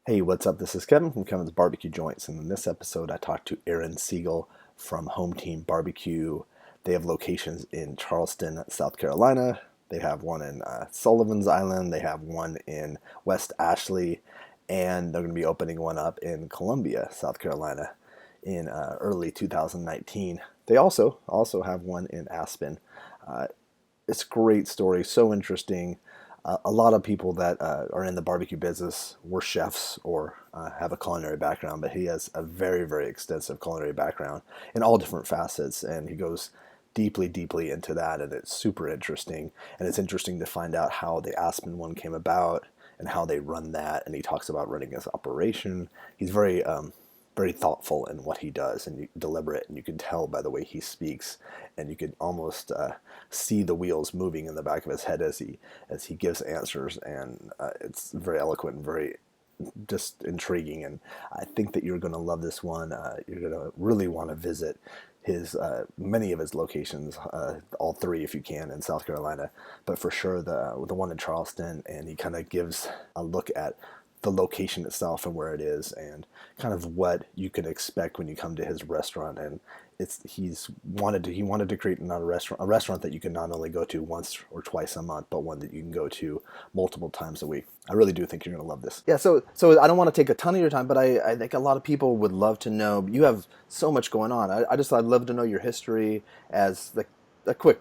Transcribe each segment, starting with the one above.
Hey, what's up? This is Kevin from Kevin's Barbecue Joints, and in this episode, I talked to Aaron Siegel from Home Team BBQ. They have locations in Charleston, South Carolina. They have one in Sullivan's Island. They have one in West Ashley, and they're going to be opening one up in Columbia, South Carolina, in early 2019. They also have one in Aspen. Uh, it's a great story, so interesting. A lot of people that are in the barbecue business were chefs or have a culinary background, but he has a very, very extensive culinary background in all different facets, and he goes deeply, deeply into that, and it's super interesting. And it's interesting to find out how the Aspen one came about and how they run that. And he talks about running his operation. He's very thoughtful in what he does and deliberate, and you can tell by the way he speaks, and you can almost see the wheels moving in the back of his head as he gives answers, and it's very eloquent and very just intriguing. And I think that you're going to love this one. You're going to really want to visit his many of his locations, all three if you can in South Carolina, but for sure the one in Charleston. And he kind of gives a look at the location itself and where it is, and kind of what you can expect when you come to his restaurant. And he wanted to create not a restaurant that you can not only go to once or twice a month, but one that you can go to multiple times a week. I really do think you're going to love this. Yeah, so I don't want to take a ton of your time, but I think a lot of people would love to know. You have so much going on. I'd love to know your history as a quick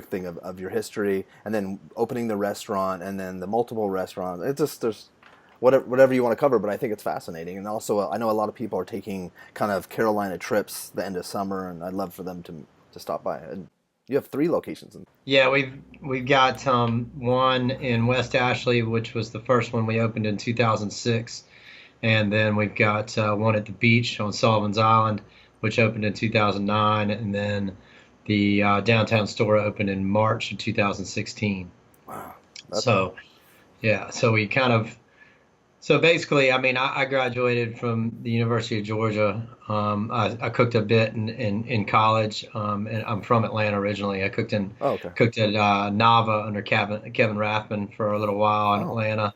thing of your history, and then opening the restaurant, and then the multiple restaurants. It's just there's whatever you want to cover, but I think it's fascinating. And also, I know a lot of people are taking kind of Carolina trips the end of summer, and I'd love for them to stop by. And you have three locations. Yeah, we've got one in West Ashley, which was the first one we opened in 2006, and then we've got one at the beach on Sullivan's Island, which opened in 2009, and then the downtown store opened in March of 2016. Wow. So yeah, so basically, I mean, I graduated from the University of Georgia. I cooked a bit in college, and I'm from Atlanta originally. Oh, okay. Cooked at Nava under Kevin Rathman for a little while in Oh, Atlanta,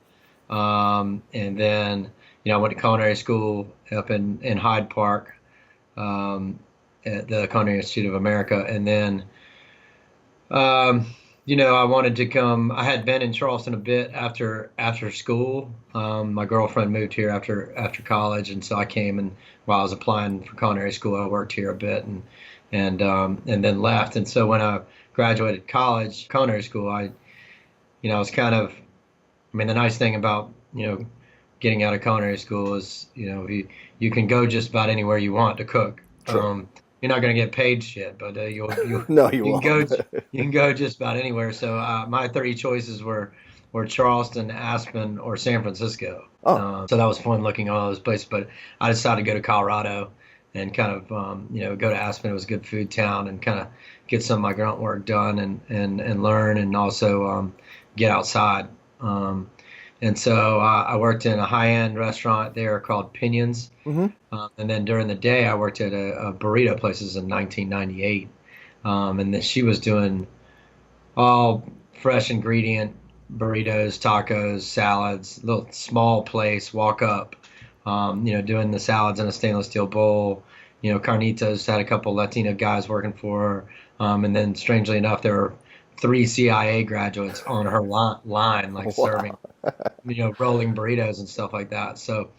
and then I went to culinary school up in Hyde Park at the Culinary Institute of America, and then um, I wanted to come. I had been in Charleston a bit after school. My girlfriend moved here after college, and so I came, and while I was applying for culinary school, I worked here a bit, and then left. And so when I graduated college, culinary school, I was kind of. I mean, the nice thing about getting out of culinary school is you can go just about anywhere you want to cook. sure. You're not going to get paid shit, but you No, you you can go won't. you can go just about anywhere. So my three choices were Charleston, Aspen, or San Francisco. Oh, So that was fun looking at all those places. But I decided to go to Colorado and kind of go to Aspen. It was a good food town, and kind of get some of my grunt work done, and learn, and also get outside. And so I worked in a high-end restaurant there called Pinions. mm-hmm. And then during the day, I worked at a burrito places in 1998. And then she was doing all fresh ingredient burritos, tacos, salads, little small place, walk up, doing the salads in a stainless steel bowl. Carnitas had a couple Latino guys working for her. And then strangely enough, there were three CIA graduates on her line, like serving, Wow. rolling burritos and stuff like that. So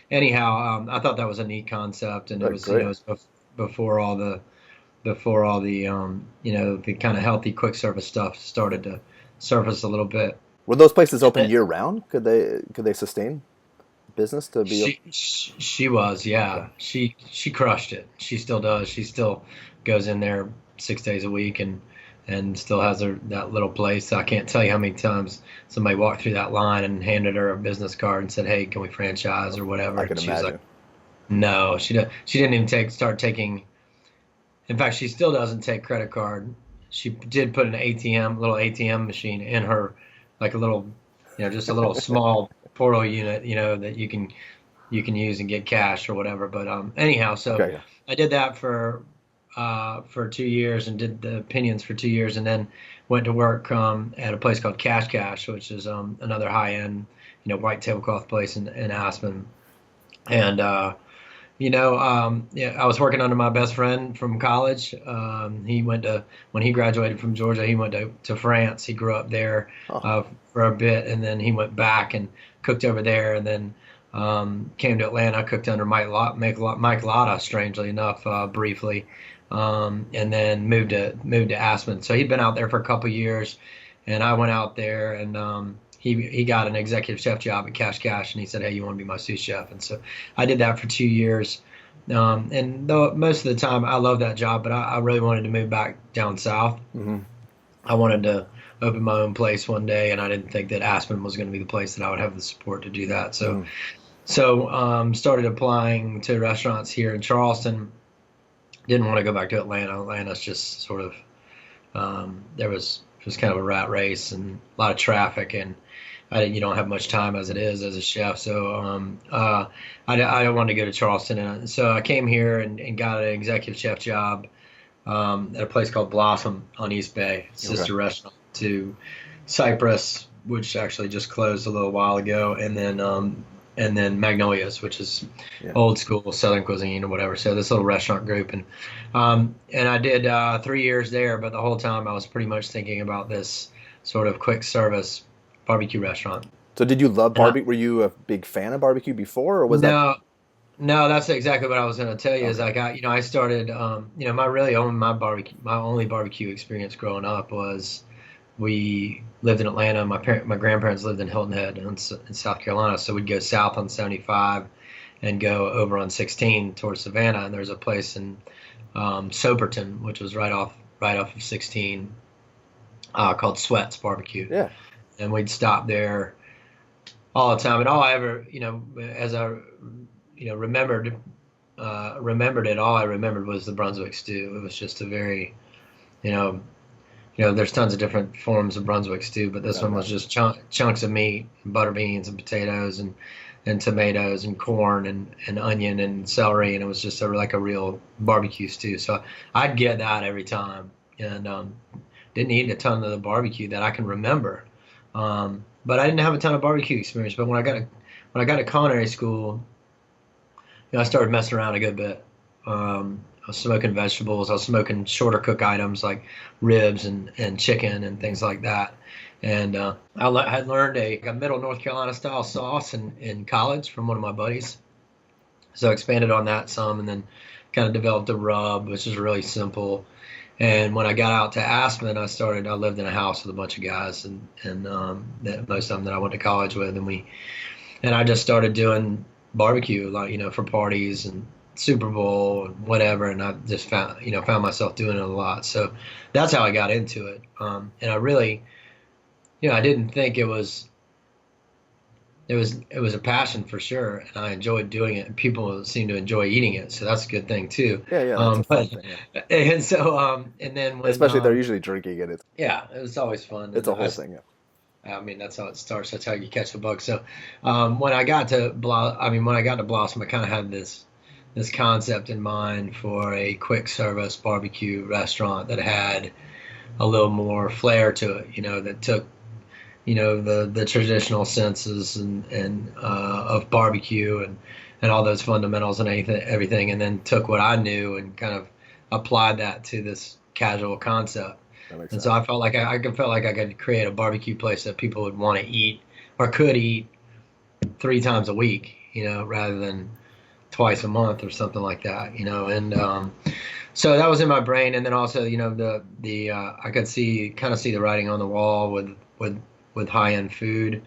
anyhow, I thought that was a neat concept, and it Very was, great. before all the kind of healthy quick service stuff started to surface a little bit. Were those places And open year round? Could they sustain business to be open? she was, Okay. yeah, she crushed it. She still does. She still goes in there 6 days a week, and still has that little place. I can't tell you how many times somebody walked through that line and handed her a business card and said, "Hey, can we franchise or whatever?" I And can she was like, imagine. "No." She didn't even start taking. In fact, she still doesn't take credit card. She did put an little ATM machine in her, like a little, just a little small portal unit, that you can use and get cash or whatever. But anyhow, so Okay. Yeah. I did that for 2 years, and did the opinions for 2 years, and then went to work at a place called Cash Cash, which is another high end white tablecloth place in Aspen. And yeah, I was working under my best friend from college. When he graduated from Georgia, he went to France. He grew up there Oh, for a bit, and then he went back and cooked over there, and then came to Atlanta, cooked under Mike Lotta, strangely enough, briefly, and then moved to Aspen. So he'd been out there for a couple years, and I went out there, and he got an executive chef job at Cash, and he said, "Hey, you want to be my sous chef?" And so I did that for 2 years. And though most of the time I love that job, but I really wanted to move back down south. hmm I wanted to open my own place one day, and I didn't think that Aspen was going to be the place that I would have the support to do that. So, hmm started applying to restaurants here in Charleston. Didn't want to go back to Atlanta. Atlanta's just sort of it was kind of a rat race and a lot of traffic, and you don't have much time as it is as a chef. So I wanted to go to Charleston, and so I came here and got an executive chef job at a place called Blossom on East Bay, Okay. sister restaurant to Cypress, which actually just closed a little while ago, and then Magnolia's, which is Yeah. old school Southern cuisine or whatever. So this little restaurant group, and I did 3 years there, but the whole time I was pretty much thinking about this sort of quick service barbecue restaurant. So did you love And I, barbecue? Were you a big fan of barbecue before, or was that no, no, that's exactly what I was going to tell you. Is okay? I started, my only barbecue experience growing up was we lived in Atlanta. My grandparents lived in Hilton Head in South Carolina, so we'd go south on 75 and go over on 16 towards Savannah. And there's a place in Soperton, which was right off of 16, called Sweats Barbecue, Yeah. and we'd stop there all the time. And all I ever, as I, remembered it, all I remembered was the Brunswick stew. It was just a very, you know, there's tons of different forms of Brunswick stew, but this I one bet. was just chunks of meat, and butter beans, and potatoes, and tomatoes, and corn, and onion, and celery, and it was just like a real barbecue stew. So I'd get that every time, and didn't eat a ton of the barbecue that I can remember. But I didn't have a ton of barbecue experience. But when I got to culinary school, I started messing around a good bit. I was smoking vegetables. I was smoking shorter cook items like ribs and chicken and things like that. And I had learned a Middle North Carolina style sauce in college from one of my buddies. So I expanded on that some, and then kind of developed a rub, which is really simple. And when I got out to Aspen, I lived in a house with a bunch of guys, and most of them that I went to college with, and I just started doing barbecue, like, for parties and Super Bowl and whatever, and I just found myself doing it a lot. So that's how I got into it. And I really, I didn't think it was a passion for sure, and I enjoyed doing it, and people seem to enjoy eating it, so that's a good thing too. Yeah, yeah, that's a But fun thing. Yeah. and so and then when Especially if they're usually drinking it. yeah, it was always fun, It's and a whole thing. Yeah. I mean, that's how it starts. That's how you catch the bug. So, when I got to Blossom, I kind of had this concept in mind for a quick service barbecue restaurant that had a little more flair to it. That took the traditional senses and of barbecue and all those fundamentals and everything, and then took what I knew and kind of applied that to this casual concept. That makes And so sense. I felt like I could create a barbecue place that people would want to eat or could eat 3 times a week, rather than twice a month or something like that, And so that was in my brain, and then also, the I could kind of see the writing on the wall with high end food.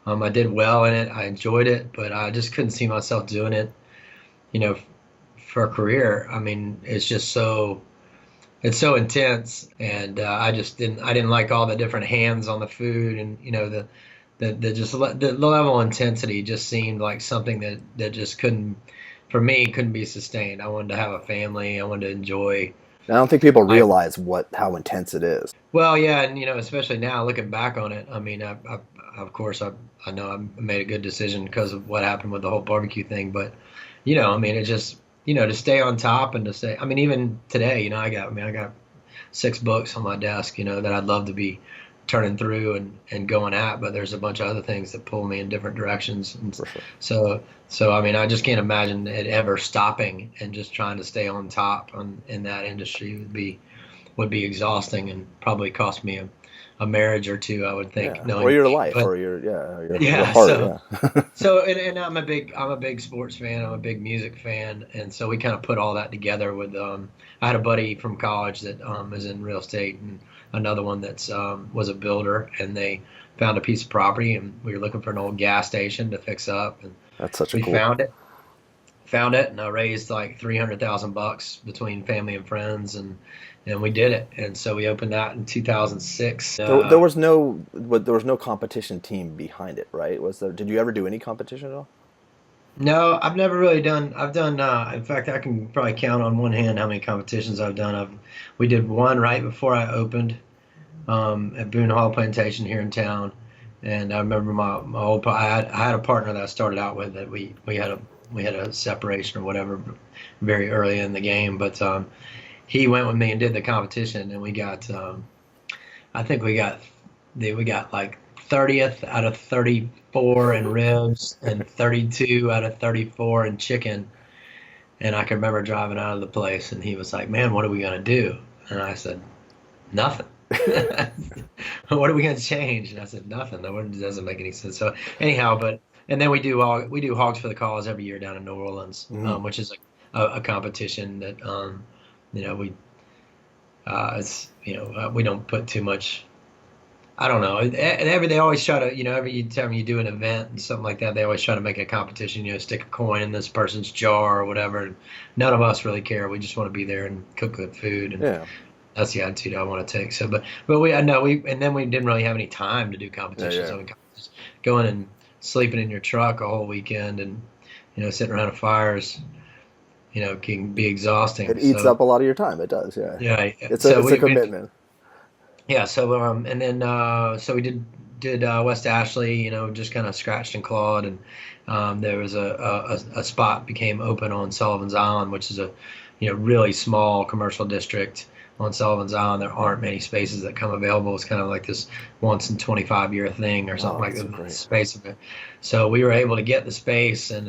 I did well in it. I enjoyed it, but I just couldn't see myself doing it, you know, for a career. I mean, it's so intense, and I didn't like all the different hands on the food, and the level of intensity just seemed like something that just couldn't be sustained. I wanted to have a family. I wanted to enjoy I don't think people life. realize how intense it is. Well, yeah, and especially now looking back on it, I mean, of course, I know I made a good decision because of what happened with the whole barbecue thing, but I mean, it just to stay on top and to stay. I mean, even today, I got 6 books on my desk, that I'd love to be turning through and going at, but there's a bunch of other things that pull me in different directions. And For sure. so I mean, I just can't imagine it ever stopping, and just trying to stay on top in that industry would be exhausting, and probably cost me a marriage or two, I would think, Yeah, or knowing your me. life, But or your yeah, heart. so Yeah. and I'm a big sports fan. I'm a big music fan, and so we kind of put all that together with I had a buddy from college that is in real estate, and another one that's was a builder, and they found a piece of property, and we were looking for an old gas station to fix up, and That's such a we cool. found it, and I raised like $300,000 between family and friends, and we did it. And so we opened that in 2006. There was no competition team behind it, right? Was there? Did you ever do any competition at all? No, I've never really done. I've done. In fact, I can probably count on one hand how many competitions I've done. We did one right before I opened at Boone Hall Plantation here in town, and I remember my old. I had a partner that I started out with that we had a separation or whatever very early in the game, but he went with me and did the competition, and we got. I think we got like 30th out of 34 in ribs and 32 out of 34 in chicken. And I can remember driving out of the place, and he was like, "Man, what are we gonna do?" And I said, "Nothing." What are we gonna change? And I said, "Nothing. That doesn't make any sense." So anyhow, and then we do Hogs for the Cause every year down in New Orleans, Mm. which is a competition that we it's we don't put too much. I don't know. They always try to, every time you do an event and something like that, they always try to make it a competition. Stick a coin in this person's jar or whatever. And none of us really care. We just want to be there and cook good food, and Yeah. that's the attitude I want to take. So, but I know and then we didn't really have any time to do Yeah. competitions. Yeah. I mean, just going and sleeping in your truck a whole weekend, and sitting around a fires, can be exhausting. It eats So up a lot of your time. It does. Yeah. yeah, It's a commitment. yeah, so and then so we did West Ashley, just kind of scratched and clawed, and there was a spot became open on Sullivan's Island, which is a really small commercial district on Sullivan's Island. There aren't many spaces that come available. It's kind of like this once in 25-year thing or something Oh, like that's so that. great. Space of it. So we were able to get the space, and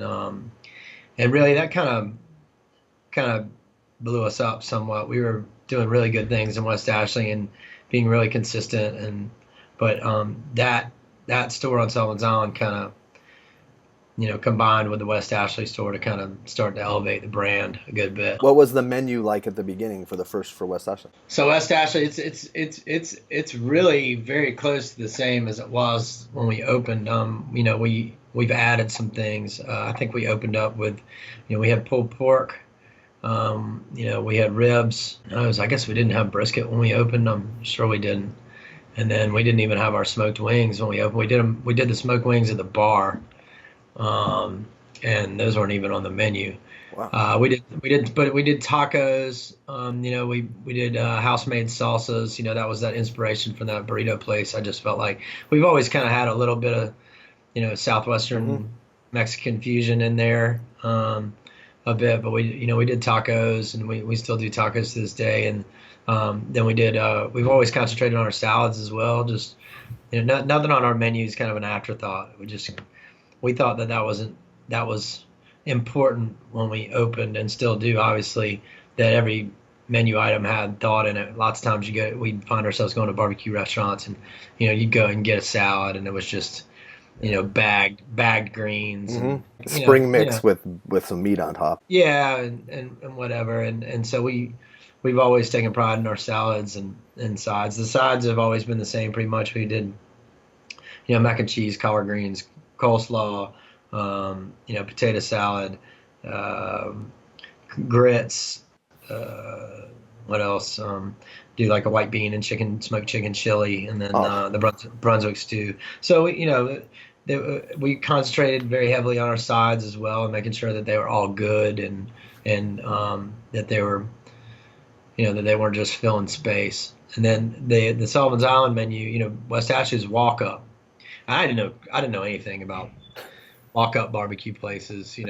really that kind of blew us up somewhat. We were doing really good things in West Ashley and being really consistent, but that store on Sullivan's Island kind of combined with the West Ashley store to kind of start to elevate the brand a good bit. What was the menu like at the beginning for West Ashley? So West Ashley, it's really very close to the same as it was when we opened. We've added some things. I think we opened up with, we had pulled pork. We had ribs. I guess we didn't have brisket when we opened. I'm sure we didn't. And then we didn't even have our smoked wings when we opened. We did the smoked wings at the bar, and those weren't even on the menu. Wow. But we did tacos. We did house-made salsas. That was that inspiration from that burrito place. I just felt like we've always kind of had a little bit of, Southwestern Mexican fusion in there. A bit, but we did tacos, and we still do tacos to this day. And then we've always concentrated on our salads as well. Just nothing on our menu is kind of an afterthought. We thought that was important when we opened, and still do, obviously, that every menu item had thought in it. Lots of times we'd find ourselves going to barbecue restaurants, and you'd go and get a salad, and it was just bagged greens, and Spring mix with some meat on top. yeah, and whatever. And so we've always taken pride in our salads and sides. The sides have always been the same pretty much. We did mac and cheese, collard greens, coleslaw, potato salad, grits, what else? Do like a white bean and smoked chicken chili, and then the Brunswick stew. So we concentrated very heavily on our sides as well, and making sure that they were all good, and that they were that they weren't just filling space. And then the Sullivan's Island menu, West Ashley's walk up. I didn't know anything about walk up barbecue places,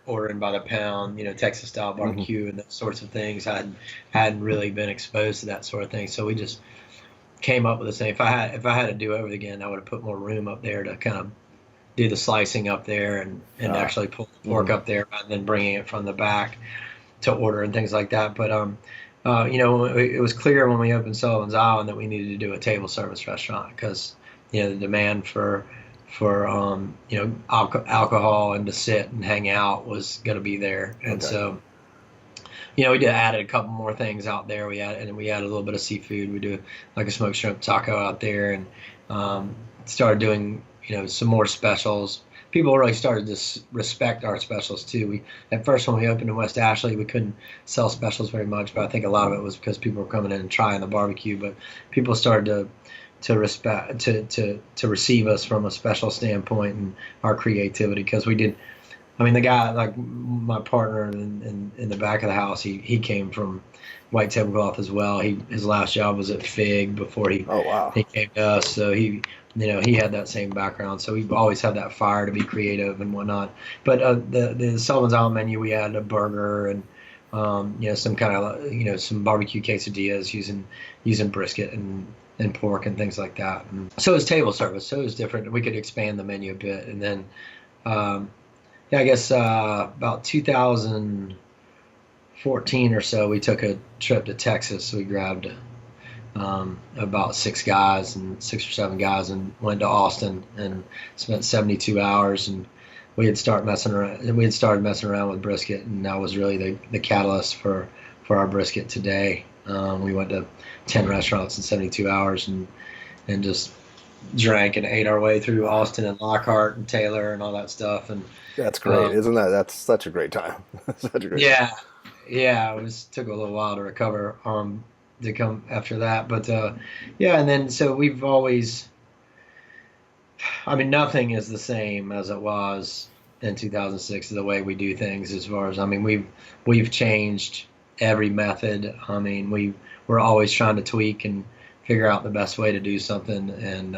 ordering by the pound, Texas style barbecue and those sorts of things. I hadn't really been exposed to that sort of thing. So we just came up with the same. If I had to do over again, I would have put more room up there to kind of do the slicing up there and actually pull the pork up there rather than bringing it from the back to order and things like that. But it was clear when we opened Sullivan's Island that we needed to do a table service restaurant because the demand for alcohol and to sit and hang out was going to be there, and so. We added a couple more things out there. We added a little bit of seafood. We do like a smoked shrimp taco out there, and started doing some more specials. People really started to respect our specials too. At first when we opened in West Ashley, we couldn't sell specials very much, but I think a lot of it was because people were coming in and trying the barbecue. But people started to respect to receive us from a special standpoint and our creativity because we did. I mean, the guy, like my partner in the back of the house, he came from white tablecloth as well. His last job was at Fig before he came to us. So he had that same background. So we've always had that fire to be creative and whatnot. But the Sullivan's Island menu, we had a burger and some kind of some barbecue quesadillas using brisket and pork and things like that. And so it was table service. So it was different. We could expand the menu a bit, and then. I guess about 2014 or so, we took a trip to Texas. We grabbed about 6 or 7 guys and went to Austin and spent 72 hours. And we had started messing around. With brisket, and that was really the catalyst for our brisket today. We went to 10 restaurants in 72 hours and just drank and ate our way through Austin and Lockhart and Taylor and all that stuff. And that's great, isn't that? That's such a great time. Such a great time. Yeah. It took a little while to recover to come after that, but and then so we've always. I mean, nothing is the same as it was in 2006. The way we do things, as far as we've changed every method. I mean, we're always trying to tweak and figure out the best way to do something, and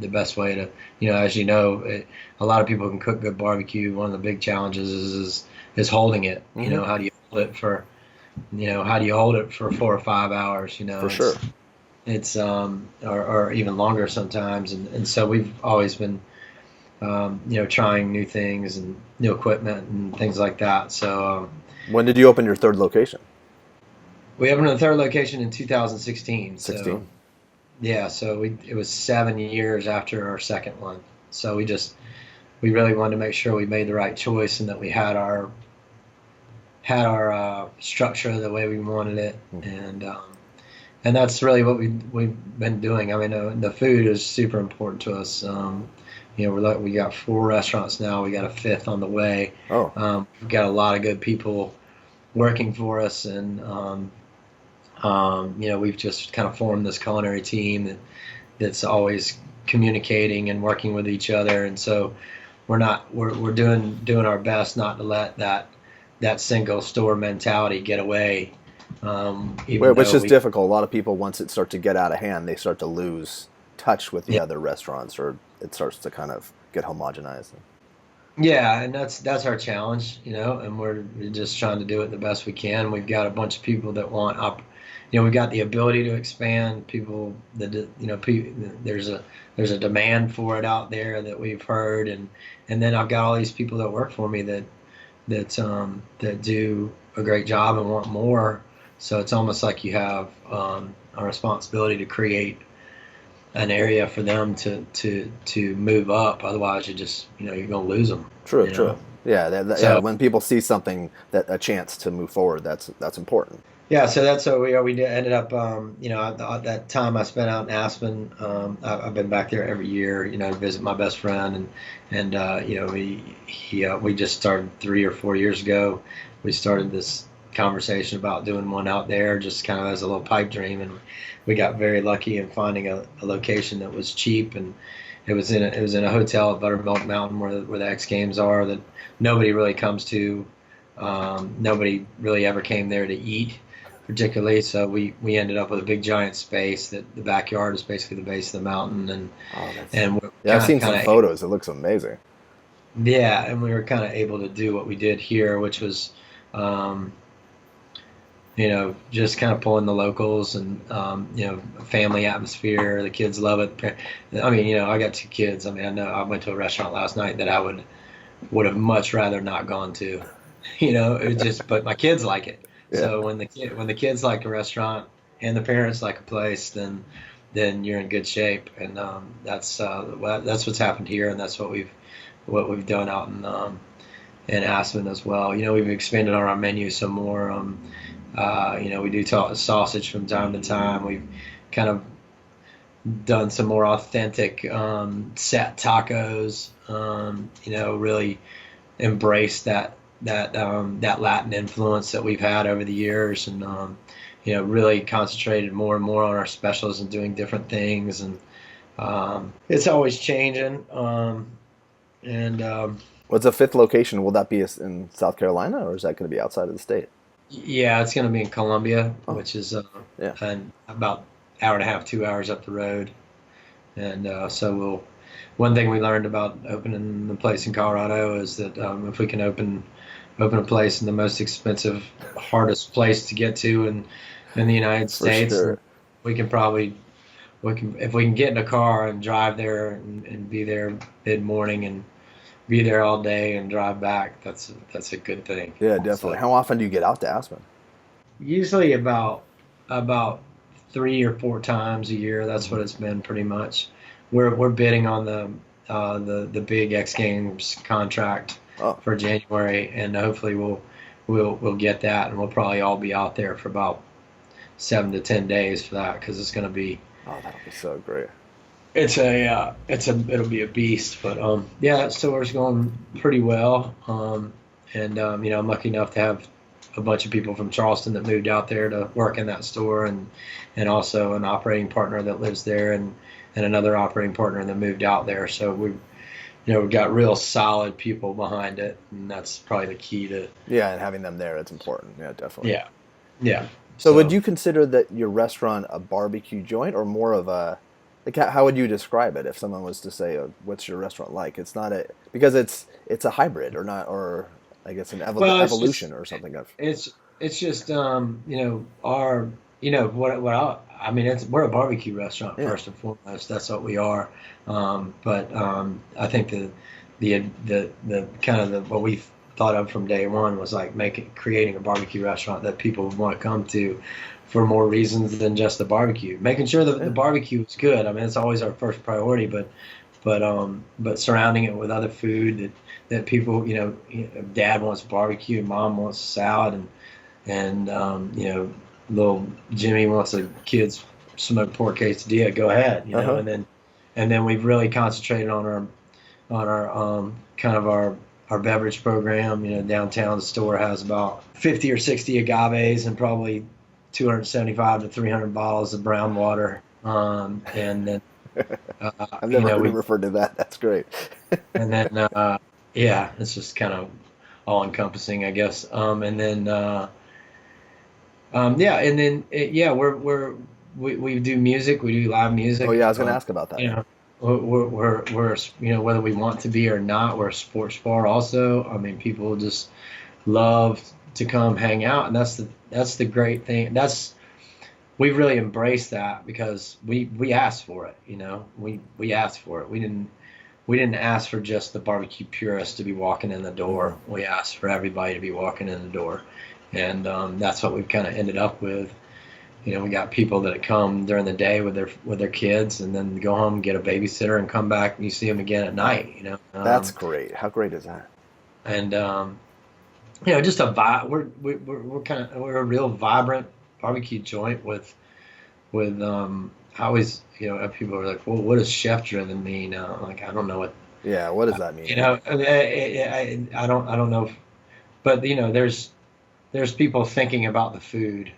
the best way to, as a lot of people can cook good barbecue. One of the big challenges is holding it. Mm-hmm. How do you hold it for 4 or 5 hours? For sure. It's or even longer sometimes, and so we've always been trying new things and new equipment and things like that. So when did you open your third location? We opened the third location in 2016. 16. So, yeah, so it was 7 years after our second one. So we really wanted to make sure we made the right choice and that we had our structure the way we wanted it, and that's really what we've been doing. I mean, the food is super important to us. We got 4 restaurants now. We got a 5th on the way. We've got a lot of good people working for us, and we've just kind of formed this culinary team that's always communicating and working with each other, and so we're doing our best not to let that single store mentality get away. Which is difficult. A lot of people, once it starts to get out of hand, they start to lose touch with the other restaurants, or it starts to kind of get homogenized. Yeah, and that's our challenge, and we're just trying to do it the best we can. We've got a bunch of people that want up. We've got the ability to expand. People that there's a demand for it out there that we've heard, and then I've got all these people that work for me that do a great job and want more. So it's almost like you have a responsibility to create an area for them to move up. Otherwise, you're going to lose them. True. Yeah, when people see something, a chance to move forward, that's important. Yeah, so that's what we ended up. At that time I spent out in Aspen. I've been back there every year, to visit my best friend, and we just started 3 or 4 years ago. We started this conversation about doing one out there, just kind of as a little pipe dream, and we got very lucky in finding a location that was cheap, and it was in a hotel at Buttermilk Mountain where the X Games are, that nobody really comes to. Nobody really ever came there to eat particularly, so we ended up with a big giant space that the backyard is basically the base of the mountain, I've seen some photos. It looks amazing. Yeah, and we were kind of able to do what we did here, which was just kind of pulling the locals and, family atmosphere. The kids love it. I mean, I got 2 kids. I mean, I know I went to a restaurant last night that I would have much rather not gone to. But my kids like it. Yeah. So when the kids like a restaurant and the parents like a place, then you're in good shape. And that's what's happened here, and that's what we've done out in Aspen as well. We've expanded on our menu some more. We do sausage from time to time. We've kind of done some more authentic set tacos. Really embrace that Latin influence that we've had over the years, and really concentrated more and more on our specials and doing different things. And it's always changing. What's a fifth location? Will that be in South Carolina, or is that going to be outside of the state? Yeah, it's going to be in Columbia, Oh, which is yeah. about hour and a half, 2 hours up the road. And one thing we learned about opening the place in Colorado is that if we can open a place in the most expensive, hardest place to get to in the United For States, sure. we can probably if we can get in a car and drive there and be there mid morning and be there all day and drive back, that's a good thing. Yeah, definitely. So How often do you get out to Aspen? usually about 3 or 4 times a year. That's what Mhm. it's been pretty much. We're bidding on the big X Games contract Oh, for January, and hopefully we'll get that, and we'll probably all be out there for about 7 to 10 days for that, because it's going to be oh, that'll be so great. it'll be a beast. But yeah, that store's going pretty well. I'm lucky enough to have a bunch of people from Charleston that moved out there to work in that store, and also an operating partner that lives there, and another operating partner that moved out there. So we've got real solid people behind it, and that's probably the key to. Yeah, and having them there, it's important. Yeah, definitely. Yeah, yeah. So would So you consider that your restaurant a barbecue joint, or more of like how would you describe it if someone was to say, what's your restaurant like? It's not because it's a hybrid, or not, or I guess an well, it's just evolution or something of. it's just our I mean, we're a barbecue restaurant Yeah. first and foremost. That's what we are. But I think the kind of what we thought of from day one was like creating a barbecue restaurant that people would want to come to for more reasons than just the barbecue. Making sure that the Yeah. barbecue is good. I mean, it's always our first priority, but surrounding it with other food that people, dad wants barbecue, mom wants salad, and little Jimmy wants a kid's smoked pork quesadilla. Go ahead, Uh-huh. and then we've really concentrated on our kind of our beverage program. Downtown the store has about 50 or 60 agaves and probably 275 to 300 bottles of brown water. And then uh, I've you never know heard it we referred to that. That's great. and then yeah, it's just kind of all encompassing, I guess. Yeah, and then yeah, we do music, we do live Oh music. yeah, I was going to ask about that. You Yeah. know, we're whether we want to be or not, we're a sports bar also. I mean, people just love to come hang out, and that's the great thing. We really embraced that because we asked for it. We asked for it. We didn't ask for just the barbecue purists to be walking in the door. Hmm. We asked for everybody to be walking in the door, and that's what we've kind of ended up with. We got people that come during the day with their kids, and then go home, get a babysitter, and come back, and you see them again at night. That's great. How great is that? And just a vibe. We're a real vibrant barbecue joint with I always people are like, well, what does chef driven mean? Like, I don't know what. Yeah, what does that mean? I don't know, but there's people thinking about the food.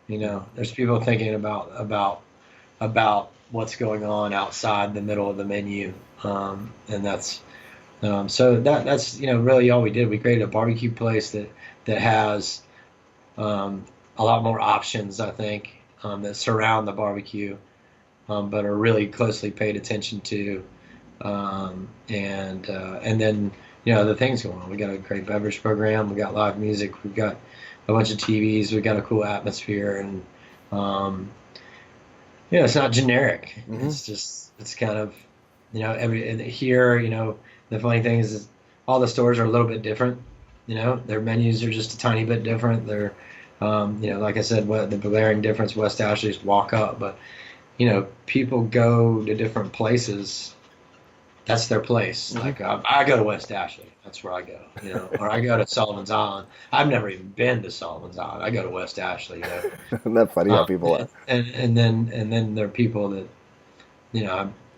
Mhm. There's people thinking about what's going on outside the middle of the menu, and that's really all we did. We created a barbecue place that has a lot more options, I think, that surround the barbecue, but are really closely paid attention to. And then the things going on. We got a great beverage program. We got live music. We've got a bunch of TVs. We got a cool atmosphere, and um, it's not generic. Mm-hmm. It's kind of, and here, the funny thing is all the stores are a little bit different. Their menus are just a tiny bit different. They're, like I said, the glaring difference, West Ashley's walk up, but people go to different places. That's their place. Mm-hmm. Like I go to West Ashley. That's where I go. Or I go to Sullivan's Island. I've never even been to Sullivan's Island. I go to West Ashley. Isn't that funny how people are? And then there are people that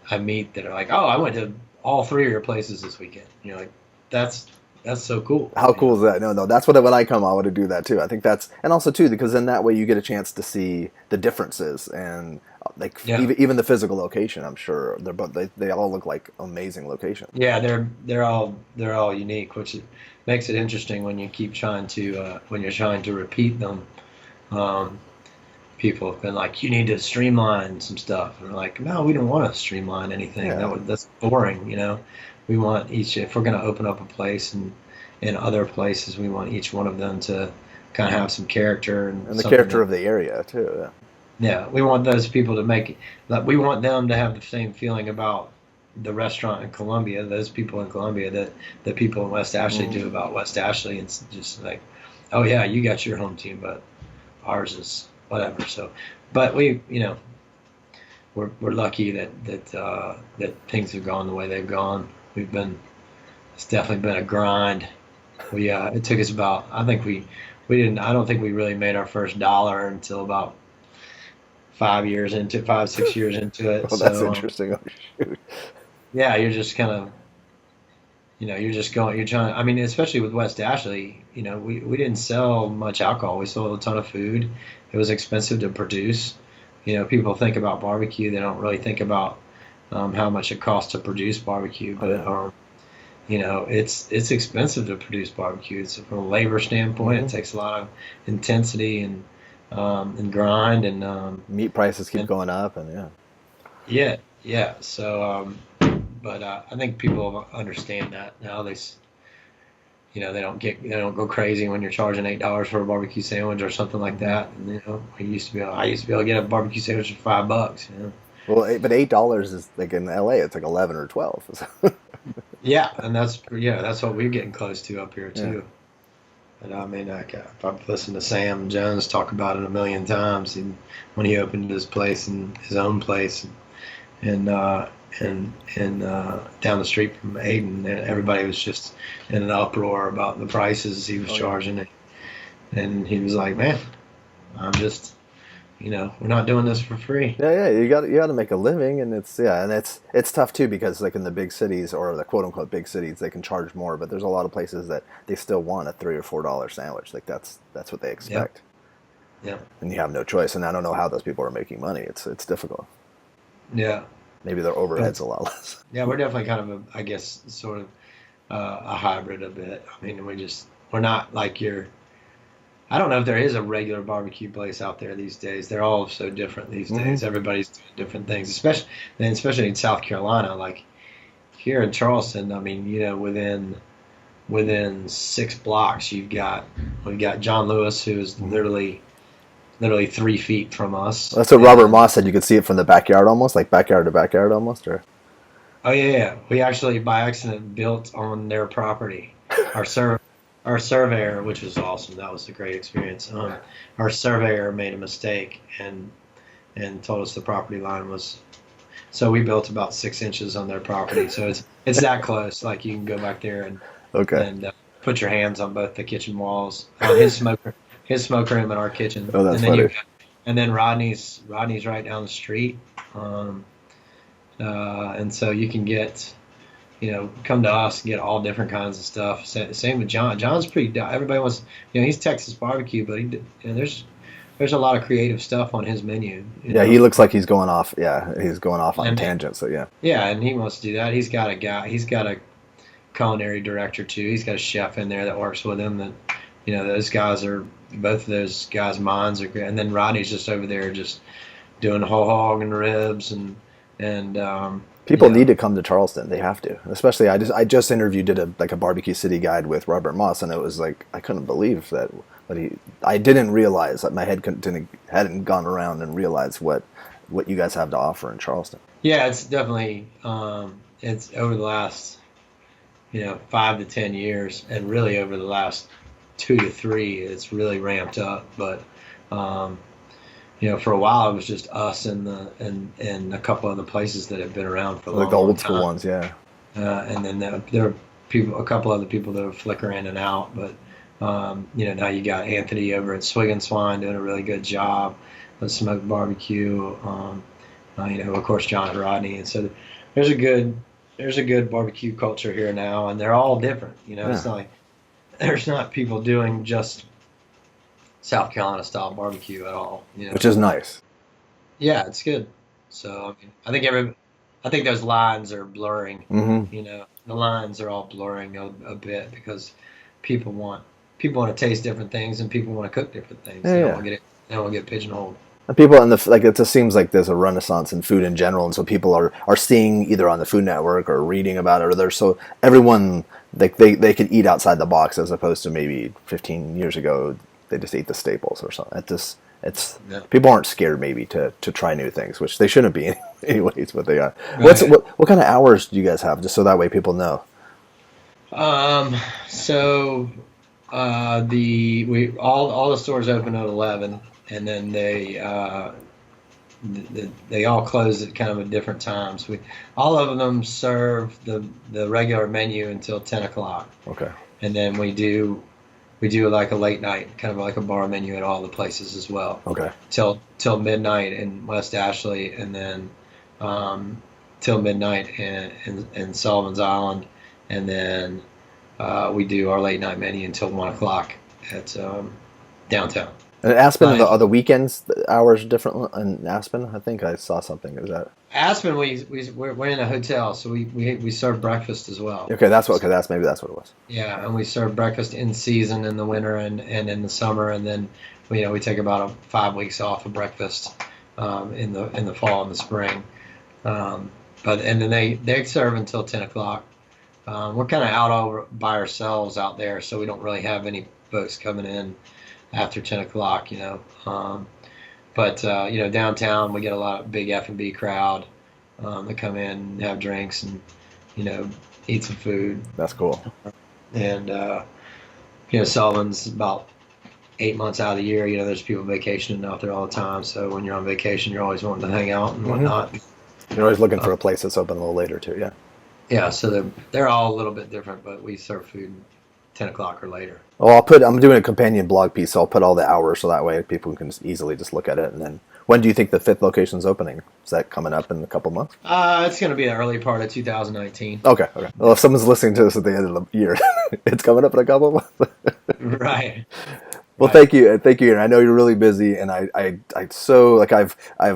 I meet that are like, oh, I went to all three of your places this weekend. Like that's so cool. How cool is that? No, that's when I come, I want to do that too. I think that's, and also too, because in that way you get a chance to see the differences and even the physical location. I'm sure they all look like amazing locations. Yeah, they're all unique, which makes it interesting when you keep trying to when you're trying to repeat them. People have been like, you need to streamline some stuff, and we're like, no, we don't want to streamline anything. Yeah. That's boring. We want if we're going to open up a place and in other places, we want each one of them to kind of have some character and the character of the area too. Yeah. Yeah, we want those people to we want them to have the same feeling about the restaurant in Columbia, those people in Columbia, that the people in West Ashley do about West Ashley. And it's just like, oh yeah, you got your home team, but ours is whatever. So, but we're lucky that things have gone the way they've gone. It's definitely been a grind. It took us about, I don't think we really made our first dollar until about 5, 6 years into it. Oh, that's interesting. Oh, shoot. Yeah, you're just kind of, you're trying, I mean, especially with West Ashley, we didn't sell much alcohol. We sold a ton of food. It was expensive to produce. People think about barbecue. They don't really think about how much it costs to produce barbecue, but it's expensive to produce barbecue. It's from a labor standpoint. It takes a lot of intensity and grind, and meat prices keep going up, and yeah. So, but I think people understand that now. They don't go crazy when you're charging $8 for a barbecue sandwich or something like that. And, I used to be able to get a barbecue sandwich for $5. Well, but $8 is like in LA, it's like 11 or 12. Yeah, and that's what we're getting close to up here too. Yeah. And I mean, I've listened to Sam Jones talk about it a million times. When he opened his own place, and down the street from Aiden, everybody was just in an uproar about the prices he was charging, and he was like, "Man, I'm just." We're not doing this for free. Yeah, you got to make a living, and it's tough too, because like in the big cities, or the quote unquote big cities, they can charge more, but there's a lot of places that they still want a $3 or $4 sandwich. Like that's what they expect. Yeah. And you have no choice. And I don't know how those people are making money. It's difficult. Yeah. Maybe their overhead's a lot less. Yeah, we're definitely kind of I guess sort of a hybrid a bit. I mean, we're not like I don't know if there is a regular barbecue place out there these days. They're all so different these days. Everybody's doing different things, especially in South Carolina. Like here in Charleston, I mean, within 6 blocks, we've got John Lewis, who is literally 3 feet from us. That's what Robert Moss said. You could see it from the backyard, almost like backyard to backyard, almost. Or oh yeah, we actually by accident built on their property. Our surveyor, which was awesome, that was a great experience. Our surveyor made a mistake and told us the property line was, so we built about 6 inches on their property. So it's that close. Like you can go back there and put your hands on both the kitchen walls, his smoker room and our kitchen. Oh, that's and then funny. And then Rodney's right down the street, and so you can get. Come to us and get all different kinds of stuff. Same with John. John's pretty. Everybody wants. He's Texas barbecue, but there's a lot of creative stuff on his menu. He looks like he's going off. Yeah, he's going off on tangents. So yeah. Yeah, and he wants to do that. He's got a culinary director too. He's got a chef in there that works with him. That both of those guys' minds are great. And then Rodney's just over there just doing whole hog and ribs and. People need to come to Charleston. They have to. Especially, I just interviewed, did a barbecue city guide with Robert Moss, and it was like I couldn't believe that But I didn't realize that my head hadn't gone around and realized what you guys have to offer in Charleston. Yeah, it's definitely it's over the last 5 to 10 years, and really over the last 2 to 3, it's really ramped up. But for a while it was just us and a couple other places that have been around for a Like long, the long old school time. ones, yeah. And then there are a couple other people that would flicker in and out. But now you got Anthony over at Swig and Swine doing a really good job with smoked barbecue. Of course, John and Rodney, and so there's a good barbecue culture here now, and they're all different. It's not like there's not people doing just South Carolina style barbecue at all. Which is nice. Yeah, it's good. So I mean, I think those lines are blurring. Mm-hmm. The lines are all blurring a bit because people want to taste different things, and people want to cook different things. Yeah, They yeah. don't want to get pigeonholed. And people it just seems like there's a renaissance in food in general, and so people are seeing either on the Food Network or reading about it, or so everyone they could eat outside the box as opposed to maybe 15 years ago they just ate the staples or something. Yeah. People aren't scared maybe to try new things, which they shouldn't be anyways. But they are. Right. What kind of hours do you guys have, just so that way people know? So all the stores open at 11, and then they all close at kind of at different times. All of them serve the regular menu until 10 o'clock. Okay. And then we do like a late night, kind of like a bar menu at all the places as well. Okay. Till midnight in West Ashley, and then till midnight in Sullivan's Island, and then we do our late night menu until 1 o'clock at downtown. And Aspen, Nice. are the weekends the hours different in Aspen? I think I saw something. Is that Aspen, we're in a hotel, so we serve breakfast as well. okay? Maybe that's what it was. Yeah, and we serve breakfast in season in the winter and in the summer, and then we take about 5 weeks off of breakfast in the fall and the spring. And then they serve until 10 o'clock. We're kind of out by ourselves out there, so we don't really have any folks coming in after 10 o'clock. But downtown we get a lot of big F&B crowd that come in and have drinks and eat some food. That's cool. And Sullivan's about 8 months out of the year. There's people vacationing out there all the time. So when you're on vacation, you're always wanting to hang out and whatnot. You're always looking for a place that's open a little later too. Yeah. Yeah. So they're all a little bit different, but we serve food 10 o'clock or later. Well, I'm doing a companion blog piece, so I'll put all the hours so that way people can just easily just look at it. And then, when do you think the 5th location's opening? Is that coming up in a couple months? It's going to be the early part of 2019. Okay. Well, if someone's listening to this at the end of the year, it's coming up in a couple months. Right. Well, Right. thank you, Aaron. I know you're really busy, and I've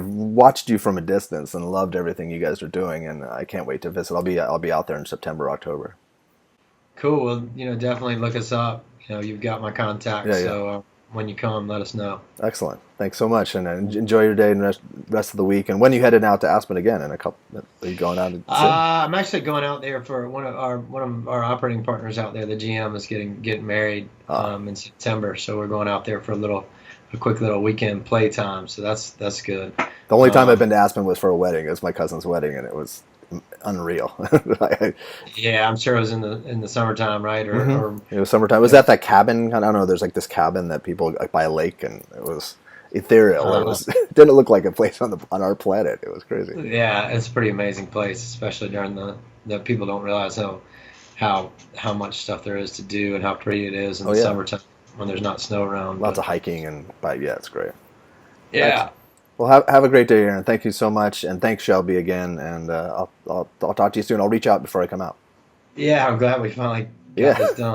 watched you from a distance and loved everything you guys are doing, and I can't wait to visit. I'll be out there in September, October. Cool. Well, definitely look us up. You've got my contact, Yeah. so when you come, let us know. Excellent. Thanks so much, and enjoy your day and rest of the week. And when are you headed out to Aspen again? In a couple, are you going out to see? I'm actually going out there for one of our operating partners out there. The GM is getting married in September, so we're going out there for a quick little weekend playtime. So that's good. The only time I've been to Aspen was for a wedding. It was my cousin's wedding, and it was unreal. Yeah, I'm sure it was in the summertime, right? Or It was summertime. It was at that cabin. I don't know. There's like this cabin that people like by a lake, and it was ethereal. It didn't look like a place on our planet. It was crazy. yeah, it's a pretty amazing place, especially during the people don't realize how much stuff there is to do and how pretty it is in the summertime when there's not snow around. Lots of hiking yeah, it's great. Yeah. Well, have a great day, Aaron. Thank you so much, and thanks Shelby again. And I'll talk to you soon. I'll reach out before I come out. Yeah, I'm glad we finally got this done.